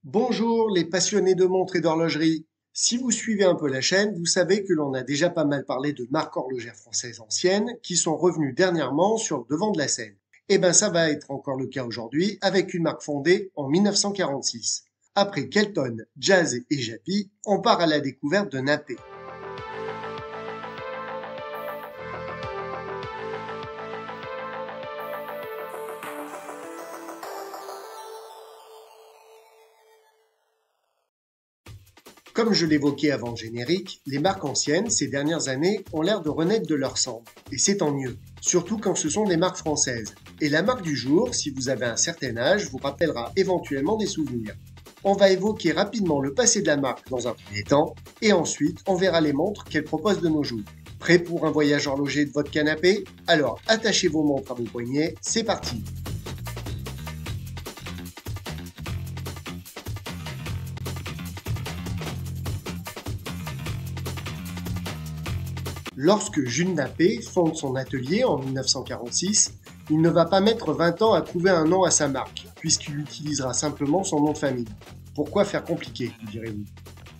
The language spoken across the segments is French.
Bonjour les passionnés de montres et d'horlogerie. Si vous suivez un peu la chaîne, vous savez que l'on a déjà pas mal parlé de marques horlogères françaises anciennes qui sont revenues dernièrement sur le devant de la scène. Eh ben ça va être encore le cas aujourd'hui avec une marque fondée en 1946. Après Kelton, Jazz et Japy, on part à la découverte de Napé. Comme je l'évoquais avant le générique, les marques anciennes, ces dernières années, ont l'air de renaître de leur cendre. Et c'est tant mieux, surtout quand ce sont des marques françaises. Et la marque du jour, si vous avez un certain âge, vous rappellera éventuellement des souvenirs. On va évoquer rapidement le passé de la marque dans un premier temps, et ensuite on verra les montres qu'elle propose de nos jours. Prêt pour un voyage horloger de votre canapé? Alors attachez vos montres à vos poignets, c'est parti! Lorsque Jules Napé fonde son atelier en 1946, il ne va pas mettre 20 ans à trouver un nom à sa marque, puisqu'il utilisera simplement son nom de famille. Pourquoi faire compliqué, direz-vous?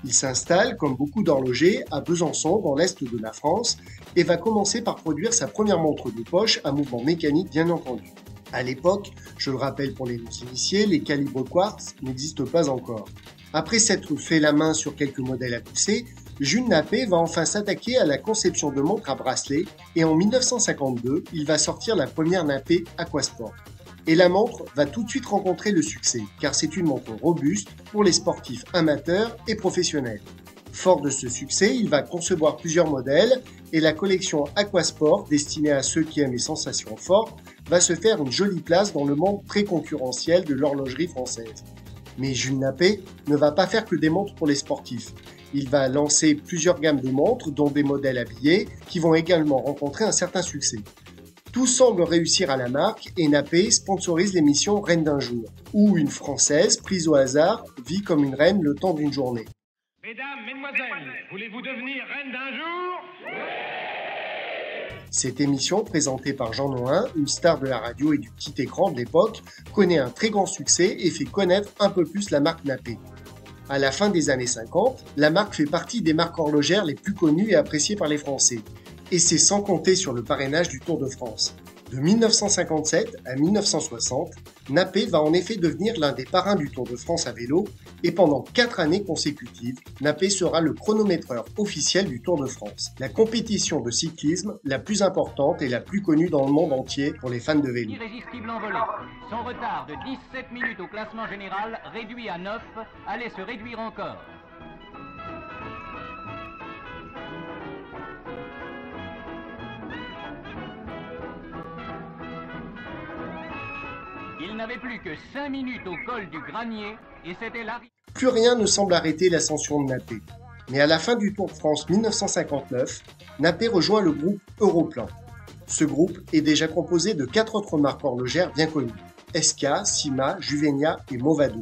Il s'installe, comme beaucoup d'horlogers, à Besançon, dans l'est de la France, et va commencer par produire sa première montre de poche à mouvement mécanique, bien entendu. À l'époque, je le rappelle pour les non-initiés, les calibres quartz n'existent pas encore. Après s'être fait la main sur quelques modèles à pousser, Jules Napé va enfin s'attaquer à la conception de montres à bracelet et en 1952, il va sortir la première Napé Aquasport. Et la montre va tout de suite rencontrer le succès, car c'est une montre robuste pour les sportifs amateurs et professionnels. Fort de ce succès, il va concevoir plusieurs modèles et la collection Aquasport, destinée à ceux qui aiment les sensations fortes, va se faire une jolie place dans le monde très concurrentiel de l'horlogerie française. Mais Jules Napé ne va pas faire que des montres pour les sportifs. Il va lancer plusieurs gammes de montres, dont des modèles habillés, qui vont également rencontrer un certain succès. Tout semble réussir à la marque et Napé sponsorise l'émission Reine d'un jour, où une Française, prise au hasard, vit comme une reine le temps d'une journée. Mesdames, mesdemoiselles, voulez-vous devenir reine d'un jour? Cette émission, présentée par Jean Nohain, une star de la radio et du petit écran de l'époque, connaît un très grand succès et fait connaître un peu plus la marque Napé. À la fin des années 50, la marque fait partie des marques horlogères les plus connues et appréciées par les Français. Et c'est sans compter sur le parrainage du Tour de France. De 1957 à 1960, Napé va en effet devenir l'un des parrains du Tour de France à vélo et pendant 4 années consécutives, Napé sera le chronométreur officiel du Tour de France, la compétition de cyclisme la plus importante et la plus connue dans le monde entier pour les fans de vélo. Irrésistible envolé. Son retard de 17 minutes au classement général, réduit à 9, allait se réduire encore. Il n'avait plus que 5 minutes au col du Granier et c'était l'arrivée. Plus rien ne semble arrêter l'ascension de Napé. Mais à la fin du Tour de France 1959, Napé rejoint le groupe Europlan. Ce groupe est déjà composé de 4 autres marques horlogères bien connues, SK, Sima, Juvenia et Movado.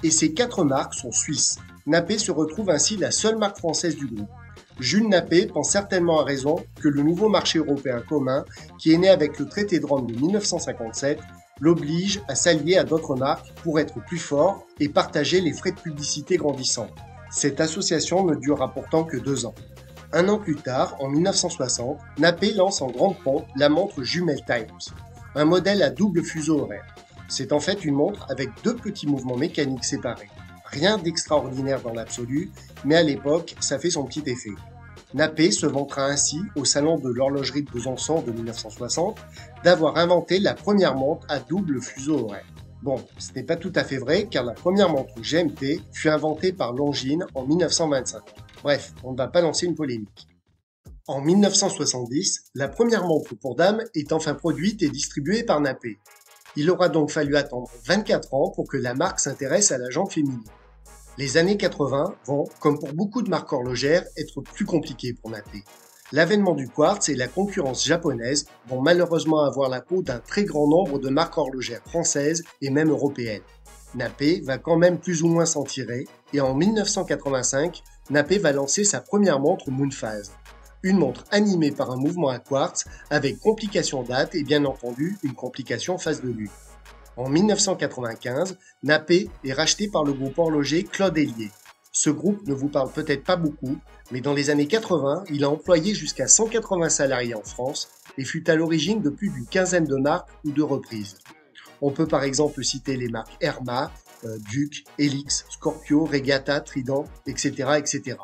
Et ces 4 marques sont suisses. Napé se retrouve ainsi la seule marque française du groupe. Jules Napé pense certainement à raison que le nouveau marché européen commun, qui est né avec le traité de Rome de 1957, l'oblige à s'allier à d'autres marques pour être plus fort et partager les frais de publicité grandissants. Cette association ne durera pourtant que 2 ans. Un an plus tard, en 1960, Napé lance en grande pompe la montre Jumel Times, un modèle à double fuseau horaire. C'est en fait une montre avec 2 petits mouvements mécaniques séparés. Rien d'extraordinaire dans l'absolu, mais à l'époque, ça fait son petit effet. Napé se vantera ainsi au salon de l'horlogerie de Besançon de 1960 d'avoir inventé la première montre à double fuseau horaire. Bon, ce n'est pas tout à fait vrai car la première montre GMT fut inventée par Longines en 1925. Bref, on ne va pas lancer une polémique. En 1970, la première montre pour dames est enfin produite et distribuée par Napé. Il aura donc fallu attendre 24 ans pour que la marque s'intéresse à la jante féminine. Les années 80 vont, comme pour beaucoup de marques horlogères, être plus compliquées pour Napé. L'avènement du quartz et la concurrence japonaise vont malheureusement avoir la peau d'un très grand nombre de marques horlogères françaises et même européennes. Napé va quand même plus ou moins s'en tirer et en 1985, Napé va lancer sa première montre Moonphase. Une montre animée par un mouvement à quartz avec complication date et bien entendu une complication phase de lune. En 1995, Nappé est racheté par le groupe horloger Claude Hélier. Ce groupe ne vous parle peut-être pas beaucoup, mais dans les années 80, il a employé jusqu'à 180 salariés en France et fut à l'origine de plus d'une quinzaine de marques ou de reprises. On peut par exemple citer les marques Herma, Duke, Helix, Scorpio, Regatta, Trident, etc., etc.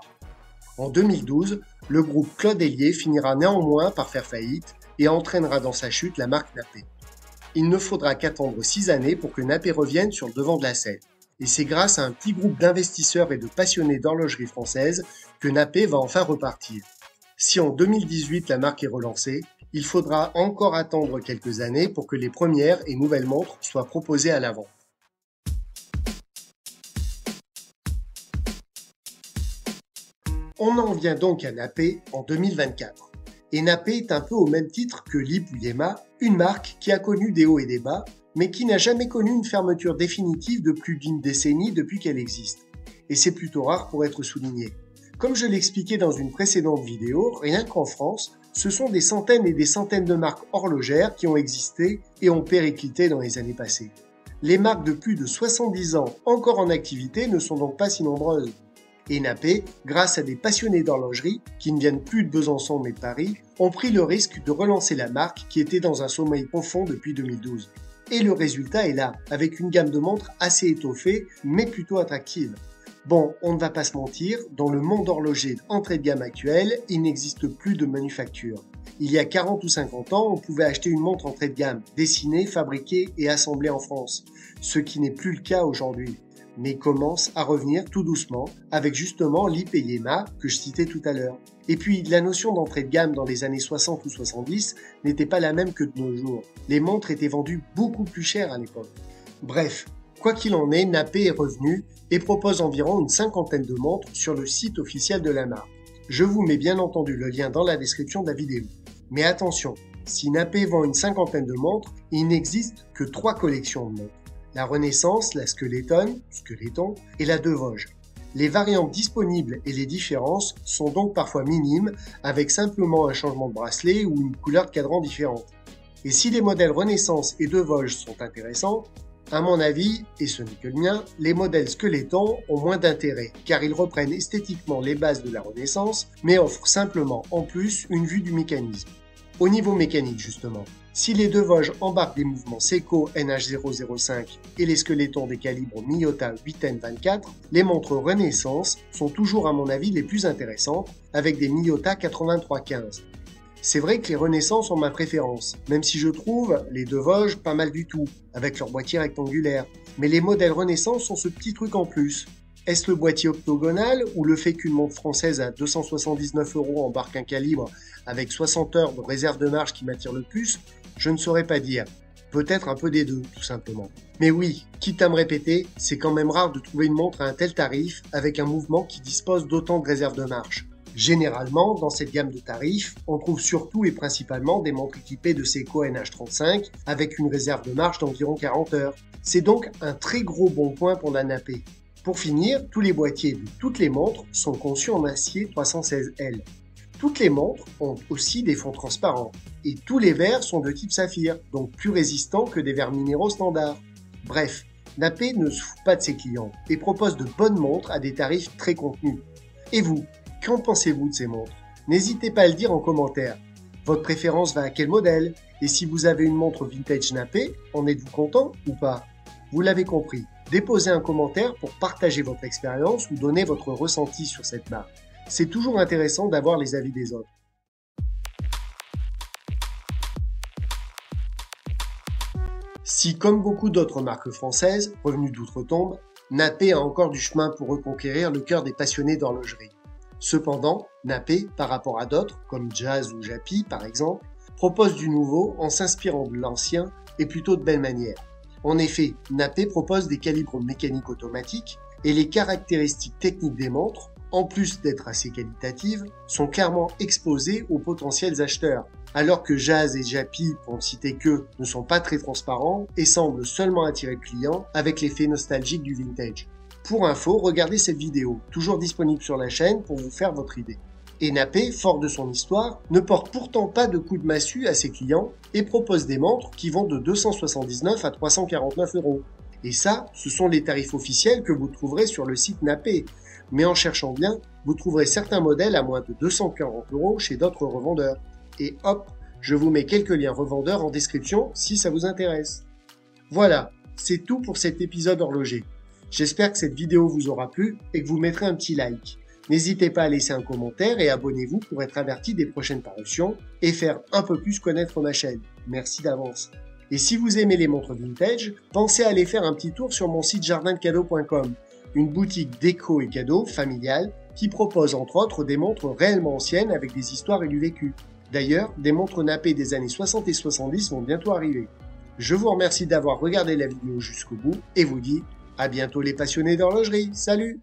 En 2012, le groupe Claude Hélier finira néanmoins par faire faillite et entraînera dans sa chute la marque Nappé. Il ne faudra qu'attendre 6 années pour que Nappé revienne sur le devant de la scène. Et c'est grâce à un petit groupe d'investisseurs et de passionnés d'horlogerie française que Nappé va enfin repartir. Si en 2018 la marque est relancée, il faudra encore attendre quelques années pour que les premières et nouvelles montres soient proposées à la vente. On en vient donc à Nappé en 2024. Et Nappé est un peu au même titre que LIP ou Yema, une marque qui a connu des hauts et des bas, mais qui n'a jamais connu une fermeture définitive de plus d'une décennie depuis qu'elle existe. Et c'est plutôt rare pour être souligné. Comme je l'expliquais dans une précédente vidéo, rien qu'en France, ce sont des centaines et des centaines de marques horlogères qui ont existé et ont périclité dans les années passées. Les marques de plus de 70 ans encore en activité ne sont donc pas si nombreuses. Et Nappé, grâce à des passionnés d'horlogerie, qui ne viennent plus de Besançon mais de Paris, ont pris le risque de relancer la marque qui était dans un sommeil profond depuis 2012. Et le résultat est là, avec une gamme de montres assez étoffée, mais plutôt attractive. Bon, on ne va pas se mentir, dans le monde horloger d'entrée de gamme actuel, il n'existe plus de manufacture. Il y a 40 ou 50 ans, on pouvait acheter une montre entrée de gamme, dessinée, fabriquée et assemblée en France, ce qui n'est plus le cas aujourd'hui, mais commence à revenir tout doucement, avec justement LIP et Yema que je citais tout à l'heure. Et puis, la notion d'entrée de gamme dans les années 60 ou 70 n'était pas la même que de nos jours. Les montres étaient vendues beaucoup plus chères à l'époque. Bref, quoi qu'il en est, Nappé est revenu et propose environ une cinquantaine de montres sur le site officiel de la marque. Je vous mets bien entendu le lien dans la description de la vidéo. Mais attention, si Nappé vend une cinquantaine de montres, il n'existe que 3 collections de montres. La Renaissance, la Skeleton et la De Vosges. Les variantes disponibles et les différences sont donc parfois minimes, avec simplement un changement de bracelet ou une couleur de cadran différente. Et si les modèles Renaissance et De Vosges sont intéressants, à mon avis, et ce n'est que le mien, les modèles Skeleton ont moins d'intérêt, car ils reprennent esthétiquement les bases de la Renaissance, mais offrent simplement en plus une vue du mécanisme. Au niveau mécanique justement, si les De Vosges embarquent des mouvements Seiko NH005 et les Skeleton des calibres Miyota 8N24, les montres Renaissance sont toujours à mon avis les plus intéressantes, avec des Miyota 8315. C'est vrai que les Renaissance ont ma préférence, même si je trouve les De Vosges pas mal du tout, avec leur boîtier rectangulaire. Mais les modèles Renaissance ont ce petit truc en plus. Est-ce le boîtier octogonal ou le fait qu'une montre française à 279 € embarque un calibre avec 60 heures de réserve de marche qui m'attire le plus? Je ne saurais pas dire. Peut-être un peu des deux, tout simplement. Mais oui, quitte à me répéter, c'est quand même rare de trouver une montre à un tel tarif avec un mouvement qui dispose d'autant de réserve de marche. Généralement, dans cette gamme de tarifs, on trouve surtout et principalement des montres équipées de Seiko NH35 avec une réserve de marche d'environ 40 heures. C'est donc un très gros bon point pour la Nappé. Pour finir, tous les boîtiers de toutes les montres sont conçus en acier 316L. Toutes les montres ont aussi des fonds transparents et tous les verres sont de type saphir, donc plus résistants que des verres minéraux standards. Bref, Nappé ne se fout pas de ses clients et propose de bonnes montres à des tarifs très contenus. Et vous, qu'en pensez-vous de ces montres? N'hésitez pas à le dire en commentaire. Votre préférence va à quel modèle? Et si vous avez une montre vintage Nappé, en êtes-vous content ou pas? Vous l'avez compris, déposez un commentaire pour partager votre expérience ou donner votre ressenti sur cette marque. C'est toujours intéressant d'avoir les avis des autres. Si, comme beaucoup d'autres marques françaises, revenues d'outre-tombe, Nappé a encore du chemin pour reconquérir le cœur des passionnés d'horlogerie. Cependant, Nappé, par rapport à d'autres, comme Jazz ou Japy par exemple, propose du nouveau en s'inspirant de l'ancien et plutôt de belle manière. En effet, Nappé propose des calibres mécaniques automatiques et les caractéristiques techniques des montres, en plus d'être assez qualitatives, sont clairement exposées aux potentiels acheteurs, alors que Jazz et Japy, pour ne citer qu'eux, ne sont pas très transparents et semblent seulement attirer le client avec l'effet nostalgique du vintage. Pour info, regardez cette vidéo, toujours disponible sur la chaîne pour vous faire votre idée. Et Nappé, fort de son histoire, ne porte pourtant pas de coup de massue à ses clients et propose des montres qui vont de 279 à 349 euros. Et ça, ce sont les tarifs officiels que vous trouverez sur le site Nappé. Mais en cherchant bien, vous trouverez certains modèles à moins de 240 euros chez d'autres revendeurs. Et hop, je vous mets quelques liens revendeurs en description si ça vous intéresse. Voilà, c'est tout pour cet épisode horloger. J'espère que cette vidéo vous aura plu et que vous mettrez un petit like. N'hésitez pas à laisser un commentaire et abonnez-vous pour être averti des prochaines parutions et faire un peu plus connaître ma chaîne. Merci d'avance. Et si vous aimez les montres vintage, pensez à aller faire un petit tour sur mon site jardindecadeaux.com, une boutique déco et cadeaux familiale qui propose entre autres des montres réellement anciennes avec des histoires et du vécu. D'ailleurs, des montres Nappé des années 60 et 70 vont bientôt arriver. Je vous remercie d'avoir regardé la vidéo jusqu'au bout et vous dis à bientôt les passionnés d'horlogerie. Salut!